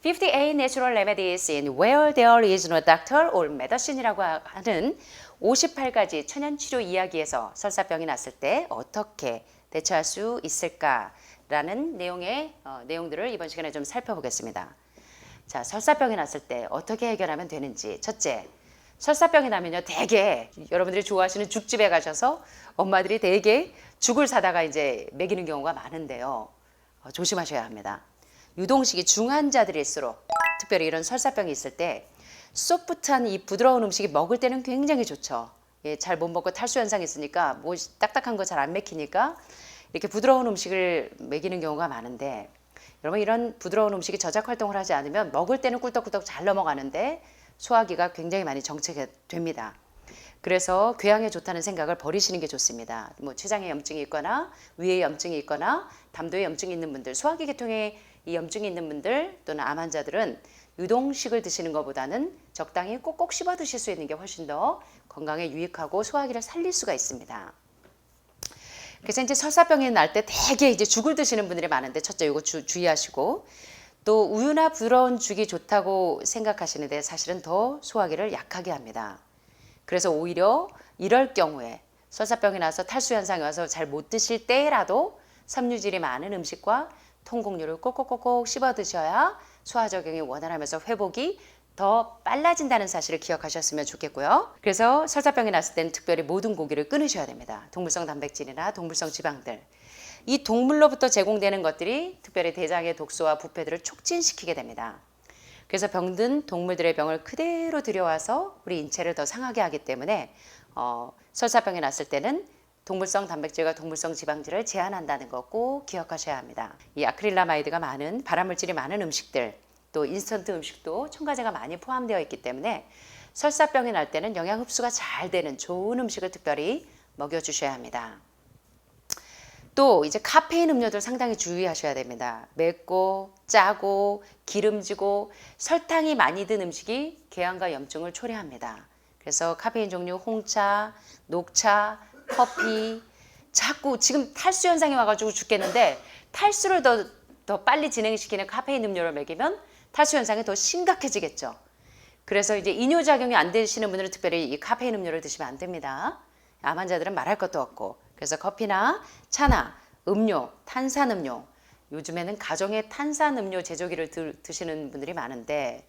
(58) Natural Remedies in Where There is No Doctor or Medicine이라고 하는 58가지 천연치료 이야기에서 설사병이 났을 때 어떻게 대처할 수 있을까라는 내용들을 이번 시간에 좀 살펴보겠습니다. 자, 설사병이 났을 때 어떻게 해결하면 되는지. 첫째, 설사병이 나면요, 대개 여러분들이 좋아하시는 죽집에 가셔서 엄마들이 대개 죽을 사다가 이제 먹이는 경우가 많은데요. 조심하셔야 합니다. 유동식이 중환자들일수록, 특별히 이런 설사병이 있을 때 소프트한 이 부드러운 음식이 먹을 때는 굉장히 좋죠. 예, 잘 못 먹고 탈수 현상이 있으니까 뭐 딱딱한 거 잘 안 먹히니까 이렇게 부드러운 음식을 먹이는 경우가 많은데, 여러분 이런 부드러운 음식이 저작 활동을 하지 않으면 먹을 때는 꿀떡꿀떡 잘 넘어가는데 소화기가 굉장히 많이 정체가 됩니다. 그래서 궤양에 좋다는 생각을 버리시는 게 좋습니다. 뭐 췌장에 염증이 있거나 위에 염증이 있거나 담도에 염증이 있는 분들, 소화기 계통에 이 염증이 있는 분들 또는 암 환자들은 유동식을 드시는 것보다는 적당히 꼭꼭 씹어 드실 수 있는 게 훨씬 더 건강에 유익하고 소화기를 살릴 수가 있습니다. 그래서 이제 설사병이 날 때 대개 이제 죽을 드시는 분들이 많은데, 첫째 이거 주의하시고, 또 우유나 부드러운 죽이 좋다고 생각하시는데 사실은 더 소화기를 약하게 합니다. 그래서 오히려 이럴 경우에 설사병이 나서 탈수 현상이 와서 잘 못 드실 때라도 섬유질이 많은 음식과 통곡류를 꼭꼭꼭꼭 씹어 드셔야 소화작용이 원활하면서 회복이 더 빨라진다는 사실을 기억하셨으면 좋겠고요. 그래서 설사병이 났을 때는 특별히 모든 고기를 끊으셔야 됩니다. 동물성 단백질이나 동물성 지방들. 이 동물로부터 제공되는 것들이 특별히 대장의 독소와 부패들을 촉진시키게 됩니다. 그래서 병든 동물들의 병을 그대로 들여와서 우리 인체를 더 상하게 하기 때문에 설사병이 났을 때는 동물성 단백질과 동물성 지방질을 제한한다는 거 꼭 기억하셔야 합니다. 이 아크릴라마이드가 많은, 발암물질이 많은 음식들, 또 인스턴트 음식도 첨가제가 많이 포함되어 있기 때문에 설사병이 날 때는 영양 흡수가 잘 되는 좋은 음식을 특별히 먹여주셔야 합니다. 또 이제 카페인 음료들 상당히 주의하셔야 됩니다. 맵고 짜고 기름지고 설탕이 많이 든 음식이 궤양과 염증을 초래합니다. 그래서 카페인 종류 홍차, 녹차, 커피, 자꾸 지금 탈수 현상이 와가지고 죽겠는데 탈수를 더 빨리 진행시키는 카페인 음료를 먹이면 탈수 현상이 더 심각해지겠죠. 그래서 이제 이뇨작용이 안 되시는 분들은 특별히 이 카페인 음료를 드시면 안 됩니다. 암 환자들은 말할 것도 없고. 그래서 커피나 차나 음료, 탄산음료, 요즘에는 가정에 탄산음료 제조기를 드시는 분들이 많은데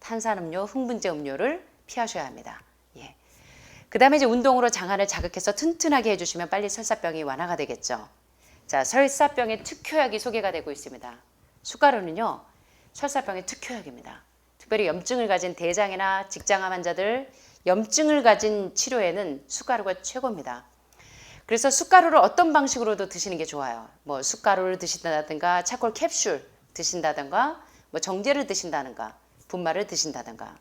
탄산음료, 흥분제 음료를 피하셔야 합니다. 예. 그 다음에 이제 운동으로 장안을 자극해서 튼튼하게 해주시면 빨리 설사병이 완화가 되겠죠. 자, 설사병의 특효약이 소개가 되고 있습니다. 숟가루는요, 설사병의 특효약입니다. 특별히 염증을 가진 대장이나 직장암 환자들, 염증을 가진 치료에는 숟가루가 최고입니다. 그래서 숟가루를 어떤 방식으로도 드시는 게 좋아요. 뭐 숟가루를 드신다든가 차콜 캡슐 드신다든가 뭐 정제를 드신다든가 분말을 드신다든가,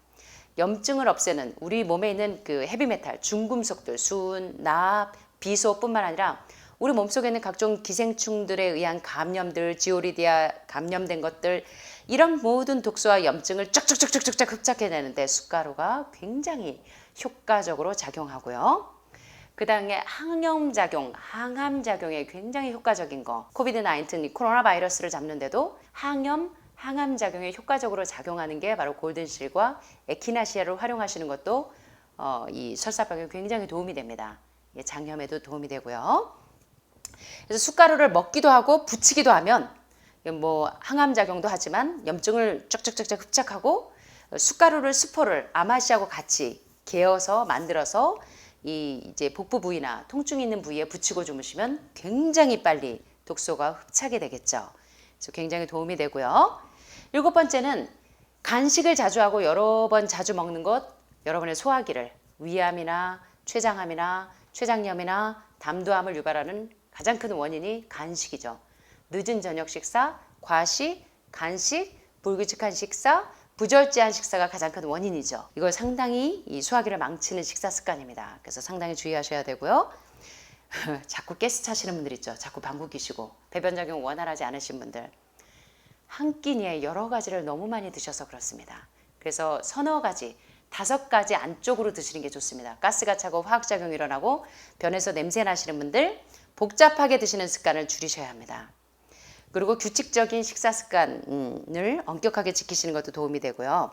염증을 없애는 우리 몸에 있는 그 헤비메탈, 중금속들, 순, 납, 비소뿐만 아니라 우리 몸속에 있는 각종 기생충들에 의한 감염들, 지오리디아 감염된 것들, 이런 모든 독소와 염증을 쫙쫙쫙쫙쫙 흡착해내는데 숟가루가 굉장히 효과적으로 작용하고요. 그 다음에 항염작용, 항암작용에 굉장히 효과적인 거, 코비드-19 코로나 바이러스를 잡는데도 항암작용에 효과적으로 작용하는 게 바로 골든실과 에키나시아를 활용하시는 것도 이 설사병에 굉장히 도움이 됩니다. 장염에도 도움이 되고요. 그래서 숟가루를 먹기도 하고 붙이기도 하면 뭐 항암작용도 하지만 염증을 쫙쫙쫙쫙 흡착하고, 숟가루를 스포를 아마시하고 같이 개어서 만들어서 이 이제 복부 부위나 통증이 있는 부위에 붙이고 주무시면 굉장히 빨리 독소가 흡착이 되겠죠. 그래서 굉장히 도움이 되고요. 7번째는 간식을 자주 하고 여러 번 자주 먹는 것, 여러분의 소화기를 위암이나 췌장암이나 췌장염이나 담도암을 유발하는 가장 큰 원인이 간식이죠. 늦은 저녁 식사, 과식, 간식, 불규칙한 식사, 부절제한 식사가 가장 큰 원인이죠. 이걸 상당히 이 소화기를 망치는 식사 습관입니다. 그래서 상당히 주의하셔야 되고요. 자꾸 가스 차시는 분들 있죠. 자꾸 방구 끼시고 배변작용 원활하지 않으신 분들, 한 끼니에 여러 가지를 너무 많이 드셔서 그렇습니다. 그래서 서너 가지 5가지 안쪽으로 드시는 게 좋습니다. 가스가 차고 화학작용이 일어나고 변에서 냄새 나시는 분들 복잡하게 드시는 습관을 줄이셔야 합니다. 그리고 규칙적인 식사 습관을 엄격하게 지키시는 것도 도움이 되고요.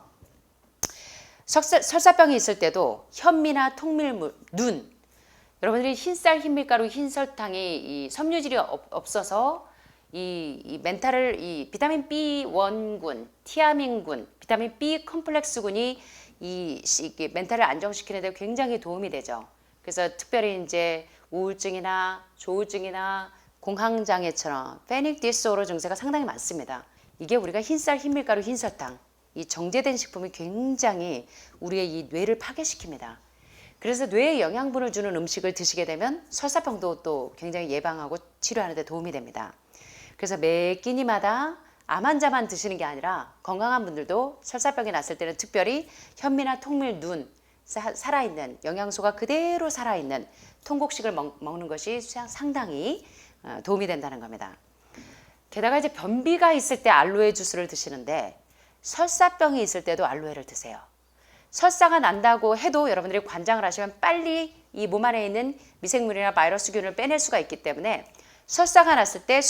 설사병이 있을 때도 현미나 통밀물, 눈, 여러분들이 흰쌀, 흰밀가루, 흰설탕이 이 섬유질이 없어서 이 멘탈을 이 비타민 B1군, 티아민군, 비타민 B 컴플렉스군이 이 멘탈을 안정시키는 데 굉장히 도움이 되죠. 그래서 특별히 이제 우울증이나 조울증이나 공황장애처럼 패닉 디스오더 증세가 상당히 많습니다. 이게 우리가 흰쌀, 흰밀가루, 흰설탕 이 정제된 식품이 굉장히 우리의 이 뇌를 파괴시킵니다. 그래서 뇌에 영양분을 주는 음식을 드시게 되면 설사병도 또 굉장히 예방하고 치료하는 데 도움이 됩니다. 그래서 매 끼니마다 암 환자만 드시는 게 아니라 건강한 분들도 설사병이 났을 때는 특별히 현미나 통밀, 눈, 살아있는 영양소가 그대로 살아있는 통곡식을 먹는 것이 상당히 도움이 된다는 겁니다. 게다가 이제 변비가 있을 때 알로에 주스를 드시는데 설사병이 있을 때도 알로에를 드세요. 설사가 난다고 해도 여러분들이 관장을 하시면 빨리 이 몸 안에 있는 미생물이나 바이러스균을 빼낼 수가 있기 때문에 설사가 났을 때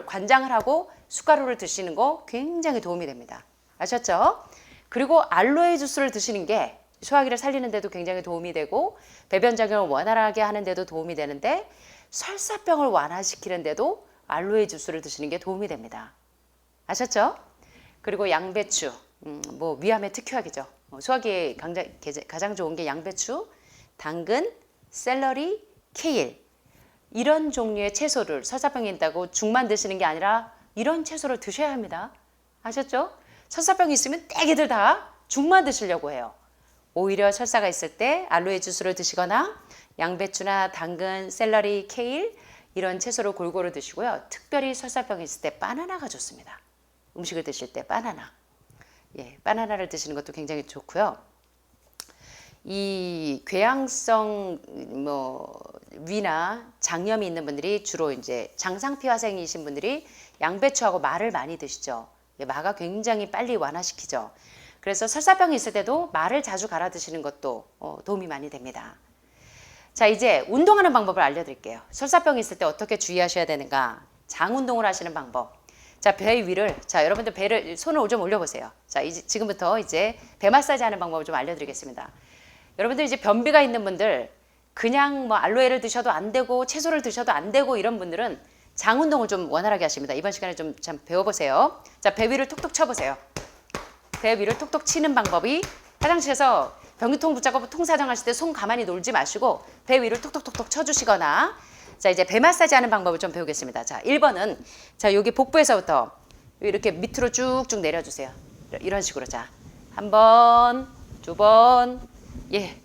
관장을 하고 숟가루를 드시는 거 굉장히 도움이 됩니다. 아셨죠? 그리고 알로에 주스를 드시는 게 소화기를 살리는 데도 굉장히 도움이 되고 배변작용을 원활하게 하는 데도 도움이 되는데 설사병을 완화시키는 데도 알로에 주스를 드시는 게 도움이 됩니다. 아셨죠? 그리고 양배추, 뭐 위암의 특효약이죠. 소화기에 가장 좋은 게 양배추, 당근, 샐러리, 케일 이런 종류의 채소를 설사병이 있다고 죽만 드시는 게 아니라 이런 채소를 드셔야 합니다. 아셨죠? 설사병이 있으면 떼기들 다 죽만 드시려고 해요. 오히려 설사가 있을 때 알로에 주스를 드시거나 양배추나 당근, 샐러리, 케일 이런 채소를 골고루 드시고요. 특별히 설사병이 있을 때 바나나가 좋습니다. 음식을 드실 때 바나나. 예, 바나나를 드시는 것도 굉장히 좋고요. 이 궤양성 위나 장염이 있는 분들이 주로 이제 장상피화생이신 분들이 양배추하고 마를 많이 드시죠. 마가 굉장히 빨리 완화시키죠. 그래서 설사병이 있을 때도 마를 자주 갈아 드시는 것도 도움이 많이 됩니다. 자, 이제 운동하는 방법을 알려드릴게요. 설사병이 있을 때 어떻게 주의하셔야 되는가? 장 운동을 하시는 방법. 자, 배 위를, 자, 여러분들 손을 좀 올려보세요. 자, 지금부터 이제 배 마사지 하는 방법을 좀 알려드리겠습니다. 여러분들 이제 변비가 있는 분들, 그냥 뭐 알로에를 드셔도 안 되고, 채소를 드셔도 안 되고, 이런 분들은 장 운동을 좀 원활하게 하십니다. 이번 시간에 좀 배워보세요. 자, 배 위를 톡톡 쳐보세요. 배 위를 톡톡 치는 방법이 화장실에서 변기통 붙잡고 통사정 하실 때 손 가만히 놀지 마시고 배 위를 톡톡톡톡 쳐주시거나 자, 이제 배 마사지 하는 방법을 좀 배우겠습니다. 자, 1번은 자, 여기 복부에서부터 이렇게 밑으로 쭉쭉 내려주세요. 이런 식으로. 자, 한 번, 두 번. 예.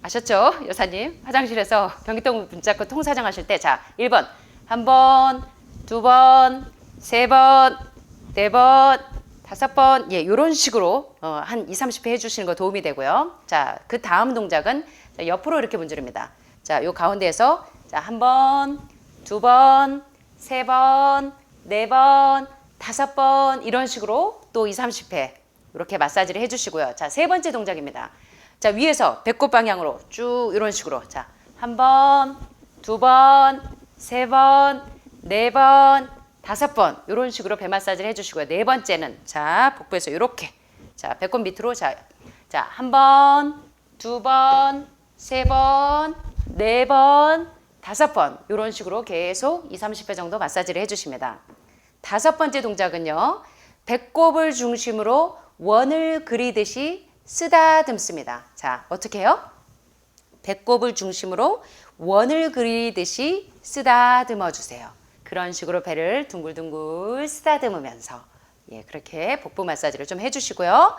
아셨죠? 여사님. 화장실에서 변기통 붙잡고 통사정 하실 때 자, 1번. 한 번, 두 번, 세 번, 네 번, 5번. 예, 요런 식으로 한 2, 30회 해 주시는 거 도움이 되고요. 자, 그 다음 동작은 옆으로 이렇게 문지릅니다. 자, 요 가운데에서 자, 한 번, 두 번, 세 번, 네 번, 5번 이런 식으로 또 2, 30회 이렇게 마사지를 해주시고요. 자, 세 번째 동작입니다. 자, 위에서 배꼽 방향으로 쭉 이런 식으로 자, 한 번, 두 번, 세 번, 네 번, 5번 이런 식으로 배 마사지를 해주시고요. 네 번째는 자, 복부에서 이렇게 자, 배꼽 밑으로 자, 한 번, 두 번, 세 번, 네 번, 5번 이런 식으로 계속 2, 30회 정도 마사지를 해주십니다. 5번째 동작은요. 배꼽을 중심으로 원을 그리듯이 쓰다듬습니다. 자, 어떻게 해요? 배꼽을 중심으로 원을 그리듯이 쓰다듬어 주세요. 그런 식으로 배를 둥글둥글 쓰다듬으면서 예, 그렇게 복부 마사지를 좀 해주시고요.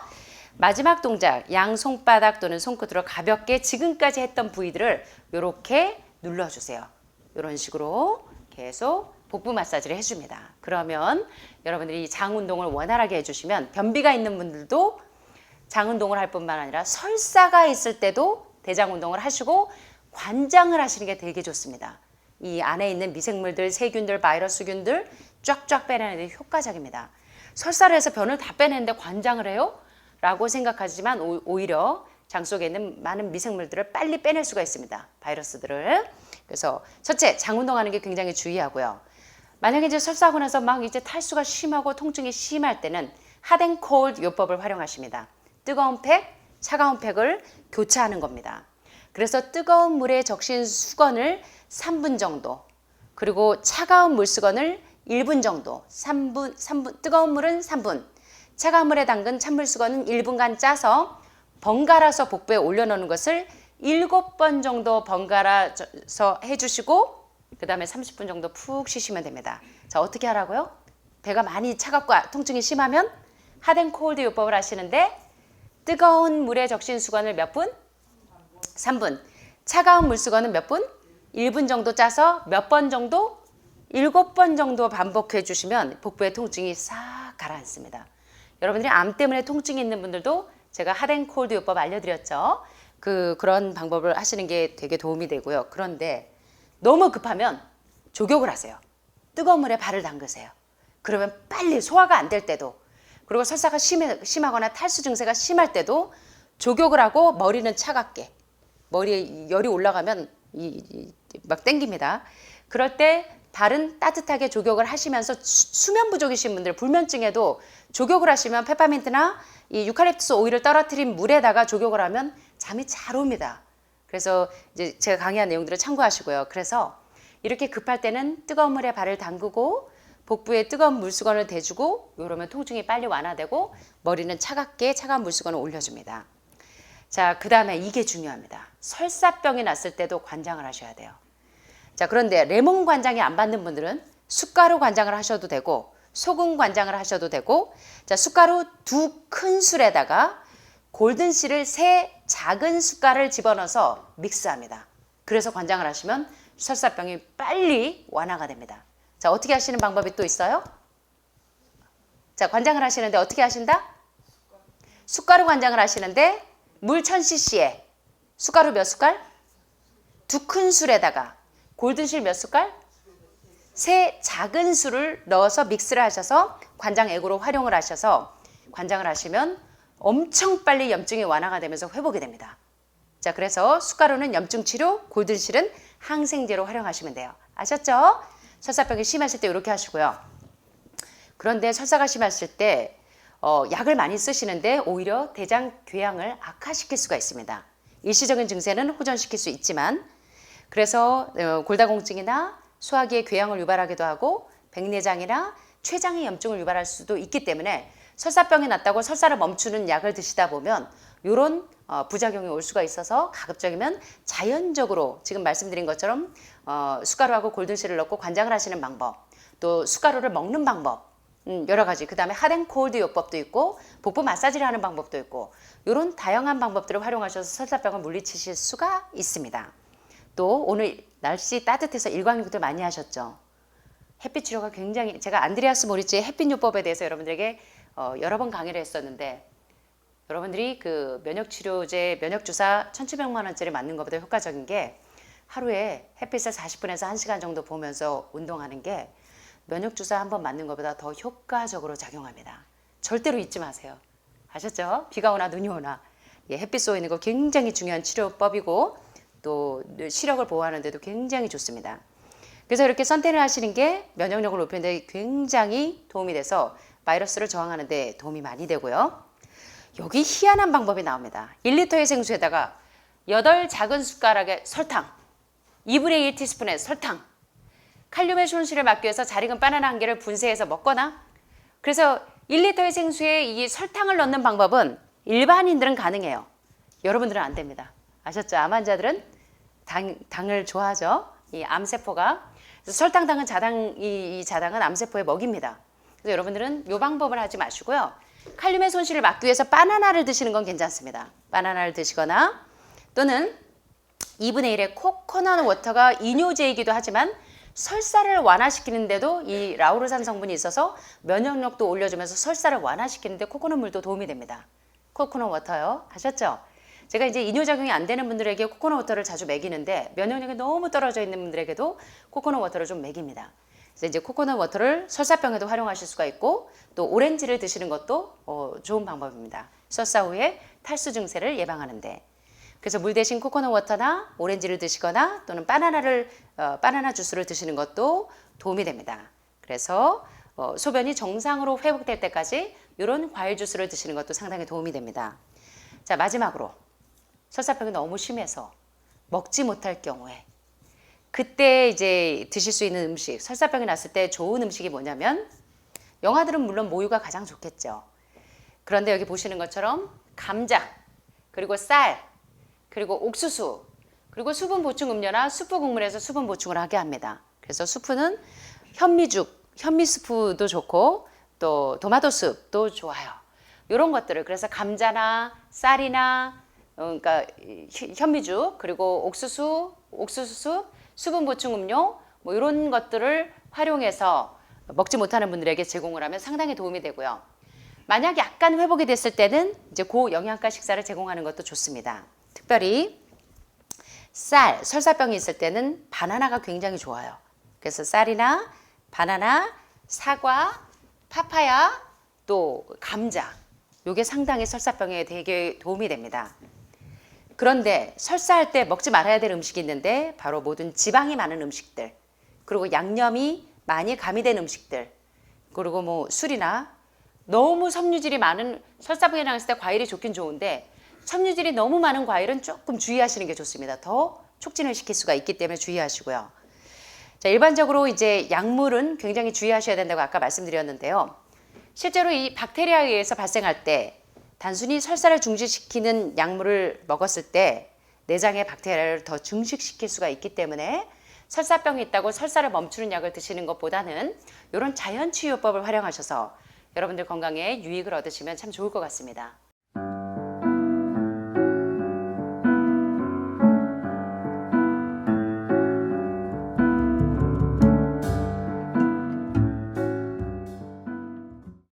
마지막 동작, 양 손바닥 또는 손끝으로 가볍게 지금까지 했던 부위들을 이렇게 눌러주세요. 이런 식으로 계속 복부 마사지를 해줍니다. 그러면 여러분들이 장 운동을 원활하게 해주시면 변비가 있는 분들도 장 운동을 할 뿐만 아니라 설사가 있을 때도 대장 운동을 하시고 관장을 하시는 게 되게 좋습니다. 이 안에 있는 미생물들, 세균들, 바이러스균들 쫙쫙 빼내는 데 효과적입니다. 설사를 해서 변을 다 빼내는데 관장을 해요? 라고 생각하지만 오히려 장 속에 있는 많은 미생물들을 빨리 빼낼 수가 있습니다. 바이러스들을. 그래서 첫째, 장 운동하는 게 굉장히 주의하고요. 만약에 이제 설사하고 나서 막 이제 탈수가 심하고 통증이 심할 때는 핫앤콜드 요법을 활용하십니다. 뜨거운 팩, 차가운 팩을 교차하는 겁니다. 그래서 뜨거운 물에 적신 수건을 3분 정도, 그리고 차가운 물수건을 1분 정도, 3분, 뜨거운 물은 3분, 차가운 물에 담근 찬물 수건은 1분간 짜서 번갈아서 복부에 올려놓는 것을 7번 정도 번갈아서 해주시고 그 다음에 30분 정도 푹 쉬시면 됩니다. 자, 어떻게 하라고요? 배가 많이 차갑고 통증이 심하면 핫앤콜드 요법을 하시는데 뜨거운 물에 적신 수건을 몇 분? 3분. 차가운 물수건은 몇 분? 1분 정도 짜서 몇 번 정도? 7번 정도 반복해 주시면 복부의 통증이 싹 가라앉습니다. 여러분들이 암 때문에 통증이 있는 분들도 제가 핫앤콜드 요법 알려드렸죠. 그런 방법을 하시는 게 되게 도움이 되고요. 그런데 너무 급하면 족욕을 하세요. 뜨거운 물에 발을 담그세요. 그러면 빨리 소화가 안 될 때도, 그리고 설사가 심하거나 탈수 증세가 심할 때도 족욕을 하고 머리는 차갑게, 머리에 열이 올라가면 막 땡깁니다. 그럴 때 발은 따뜻하게 족욕을 하시면서 수면 부족이신 분들, 불면증에도 족욕을 하시면 페퍼민트나 이 유칼립투스 오일을 떨어뜨린 물에다가 족욕을 하면 잠이 잘 옵니다. 그래서 이제 제가 강의한 내용들을 참고하시고요. 그래서 이렇게 급할 때는 뜨거운 물에 발을 담그고 복부에 뜨거운 물수건을 대주고 이러면 통증이 빨리 완화되고 머리는 차갑게 차가운 물수건을 올려줍니다. 자, 그 다음에 이게 중요합니다. 설사병이 났을 때도 관장을 하셔야 돼요. 자, 그런데 레몬 관장이 안 받는 분들은 숟가루 관장을 하셔도 되고 소금 관장을 하셔도 되고, 자, 숟가루 2큰 술에다가 골든씨를 3 작은 숟갈을 집어넣어서 믹스합니다. 그래서 관장을 하시면 설사병이 빨리 완화가 됩니다. 자, 어떻게 하시는 방법이 또 있어요? 자, 관장을 하시는데 어떻게 하신다? 숟가루 관장을 하시는데 물 1000cc에 숟가루 몇 숟갈? 2큰 술에다가 골든실 몇 숟갈? 3 작은 술을 넣어서 믹스를 하셔서 관장액으로 활용을 하셔서 관장을 하시면 엄청 빨리 염증이 완화가 되면서 회복이 됩니다. 자, 그래서 숟가루는 염증 치료, 골든실은 항생제로 활용하시면 돼요. 아셨죠? 설사병이 심하실 때 이렇게 하시고요. 그런데 설사가 심하실 때 약을 많이 쓰시는데 오히려 대장 궤양을 악화시킬 수가 있습니다. 일시적인 증세는 호전시킬 수 있지만, 그래서 골다공증이나 소화기의 궤양을 유발하기도 하고 백내장이나 췌장의 염증을 유발할 수도 있기 때문에 설사병이 났다고 설사를 멈추는 약을 드시다 보면 이런 부작용이 올 수가 있어서 가급적이면 자연적으로 지금 말씀드린 것처럼 숟가루하고 골든실을 넣고 관장을 하시는 방법, 또 숟가루를 먹는 방법, 여러 가지, 그 다음에 핫앤콜드 요법도 있고 복부 마사지를 하는 방법도 있고 이런 다양한 방법들을 활용하셔서 설사병을 물리치실 수가 있습니다. 또 오늘 날씨 따뜻해서 일광욕들 많이 하셨죠. 햇빛 치료가 굉장히, 제가 안드레아스 모리츠의 햇빛 요법에 대해서 여러분들에게 여러 번 강의를 했었는데, 여러분들이 그 면역치료제, 면역주사 1,700만 원짜리 맞는 것보다 효과적인 게 하루에 햇빛을 40분에서 1시간 정도 보면서 운동하는 게 면역주사 한 번 맞는 것보다 더 효과적으로 작용합니다. 절대로 잊지 마세요. 아셨죠? 비가 오나 눈이 오나 햇빛 쏘이는 거 굉장히 중요한 치료법이고 또 시력을 보호하는 데도 굉장히 좋습니다. 그래서 이렇게 선탠을 하시는 게 면역력을 높이는 데 굉장히 도움이 돼서 바이러스를 저항하는 데 도움이 많이 되고요. 여기 희한한 방법이 나옵니다. 1리터의 생수에다가 8 작은 숟가락의 설탕, 2분의 1티스푼의 설탕, 칼륨의 손실을 막기 위해서 잘 익은 바나나 한 개를 분쇄해서 먹거나, 그래서 1리터의 생수에 이 설탕을 넣는 방법은 일반인들은 가능해요. 여러분들은 안 됩니다. 아셨죠? 암 환자들은 당을 좋아하죠. 이 암세포가. 그래서 설탕 당은 이 자당은 암세포의 먹입니다. 그래서 여러분들은 이 방법을 하지 마시고요. 칼륨의 손실을 막기 위해서 바나나를 드시는 건 괜찮습니다. 바나나를 드시거나 또는 2분의 1의 코코넛 워터가 이뇨제이기도 하지만 설사를 완화시키는데도 이 라우르산 성분이 있어서 면역력도 올려주면서 설사를 완화시키는데 코코넛 물도 도움이 됩니다. 코코넛 워터요. 아셨죠? 제가 이제 이뇨작용이 안 되는 분들에게 코코넛 워터를 자주 먹이는데 면역력이 너무 떨어져 있는 분들에게도 코코넛 워터를 좀 먹입니다. 그래서 이제 코코넛 워터를 설사병에도 활용하실 수가 있고 또 오렌지를 드시는 것도 좋은 방법입니다. 설사 후에 탈수 증세를 예방하는데. 그래서 물 대신 코코넛 워터나 오렌지를 드시거나 또는 바나나 주스를 드시는 것도 도움이 됩니다. 그래서 소변이 정상으로 회복될 때까지 이런 과일 주스를 드시는 것도 상당히 도움이 됩니다. 자, 마지막으로 설사병이 너무 심해서 먹지 못할 경우에 그때 이제 드실 수 있는 음식, 설사병이 났을 때 좋은 음식이 뭐냐면 영아들은 물론 모유가 가장 좋겠죠. 그런데 여기 보시는 것처럼 감자, 그리고 쌀, 그리고 옥수수, 그리고 수분 보충 음료나 수프 국물에서 수분 보충을 하게 합니다. 그래서 수프는 현미죽, 현미수프도 좋고 또 토마토 숲도 좋아요. 이런 것들을 그래서 감자나 쌀이나 그러니까 현미죽 그리고 옥수수, 수분 보충 음료 뭐 이런 것들을 활용해서 먹지 못하는 분들에게 제공을 하면 상당히 도움이 되고요. 만약 약간 회복이 됐을 때는 이제 고영양가 식사를 제공하는 것도 좋습니다. 특별히 쌀, 설사병이 있을 때는 바나나가 굉장히 좋아요. 그래서 쌀이나 바나나, 사과, 파파야, 또 감자. 요게 상당히 설사병에 되게 도움이 됩니다. 그런데 설사할 때 먹지 말아야 될 음식이 있는데 바로 모든 지방이 많은 음식들, 그리고 양념이 많이 가미된 음식들, 그리고 뭐 술이나 너무 섬유질이 많은 설사병이 났을 때 과일이 좋긴 좋은데 섬유질이 너무 많은 과일은 조금 주의하시는 게 좋습니다. 더 촉진을 시킬 수가 있기 때문에 주의하시고요. 자, 일반적으로 이제 약물은 굉장히 주의하셔야 된다고 아까 말씀드렸는데요. 실제로 이 박테리아에 의해서 발생할 때 단순히 설사를 중지시키는 약물을 먹었을 때 내장의 박테리아를 더 증식시킬 수가 있기 때문에 설사병이 있다고 설사를 멈추는 약을 드시는 것보다는 이런 자연치유법을 활용하셔서 여러분들 건강에 유익을 얻으시면 참 좋을 것 같습니다.